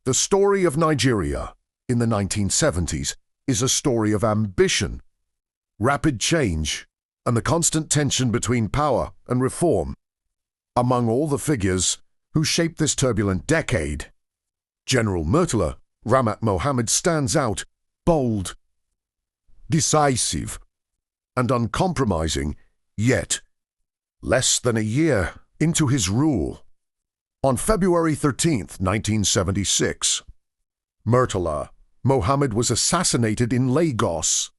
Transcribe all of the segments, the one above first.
The story of Nigeria in the 1970s is a story of ambition, rapid change, and the constant tension between power and reform. Among all the figures who shaped this turbulent decade, General Murtala Ramat Mohammed stands out, bold, decisive, and uncompromising, yet less than a year into his rule. On February 13, 1976, Murtala Mohammed was assassinated in Lagos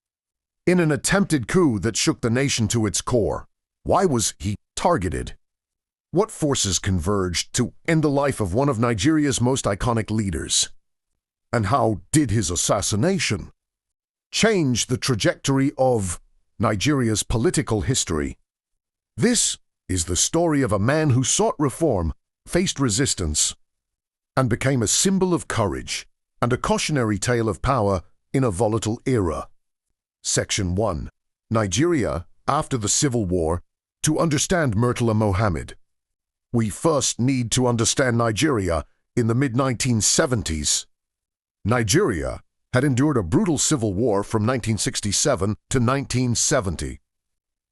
in an attempted coup that shook the nation to its core. Why was he targeted? What forces converged to end the life of one of Nigeria's most iconic leaders? And how did his assassination change the trajectory of Nigeria's political history? This is the story of a man who sought reform, faced resistance, and became a symbol of courage and a cautionary tale of power in a volatile era. Section 1. Nigeria after the Civil War. To understand Murtala Mohammed, we first need to understand Nigeria in the mid-1970s. Nigeria had endured a brutal civil war from 1967 to 1970.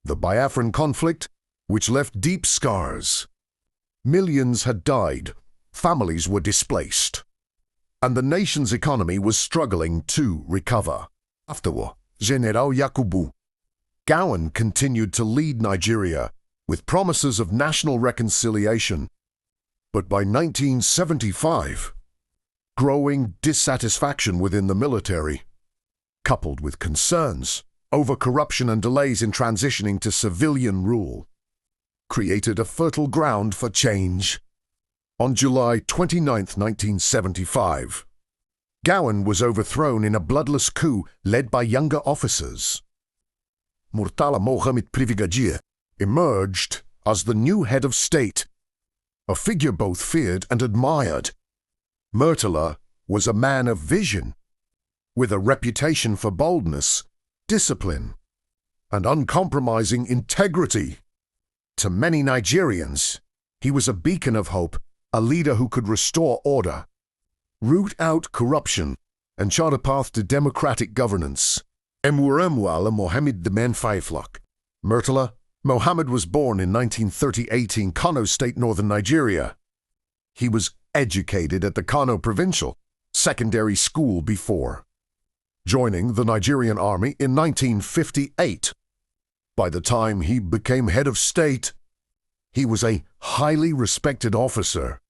The Biafran conflict, which left deep scars. Millions had died, families were displaced, and the nation's economy was struggling to recover. Afterward, General Yakubu Gowon continued to lead Nigeria with promises of national reconciliation. But by 1975, growing dissatisfaction within the military, coupled with concerns over corruption and delays in transitioning to civilian rule, created a fertile ground for change. On July 29, 1975, Gowon was overthrown in a bloodless coup led by younger officers. Murtala Mohammed Privilegier emerged as the new head of state, a figure both feared and admired. Murtala was a man of vision, with a reputation for boldness, discipline, and uncompromising integrity. To many Nigerians, he was a beacon of hope, a leader who could restore order, root out corruption, and chart a path to democratic governance. Emwala Mohammed the Menfaiflok. Murtala Mohammed was born in 1938 in Kano State, northern Nigeria. He was educated at the Kano Provincial Secondary School before joining the Nigerian Army in 1958. By the time he became head of state, he was a highly respected officer,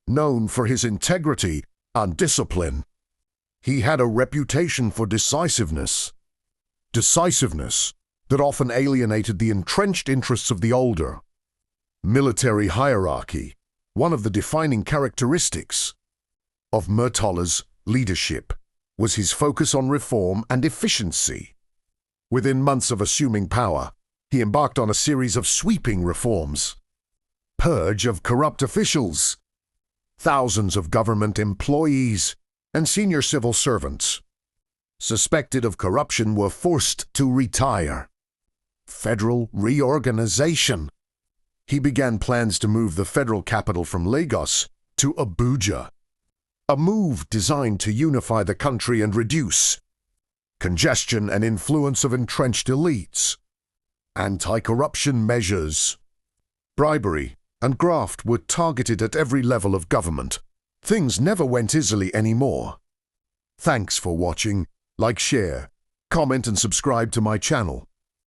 known for his integrity and discipline. He had a reputation for decisiveness that often alienated the entrenched interests of the older military hierarchy. One of the defining characteristics of Murtala's leadership was his focus on reform and efficiency. Within months of assuming power, he embarked on a series of sweeping reforms. Purge of corrupt officials. Thousands of government employees and senior civil servants suspected of corruption were forced to retire. Federal reorganization. He began plans to move the federal capital from Lagos to Abuja, a move designed to unify the country and reduce congestion and influence of entrenched elites. Anti-corruption measures. Bribery and graft were targeted at every level of government. Things never went easily anymore. Thanks for watching. Like, share, comment and subscribe to my channel.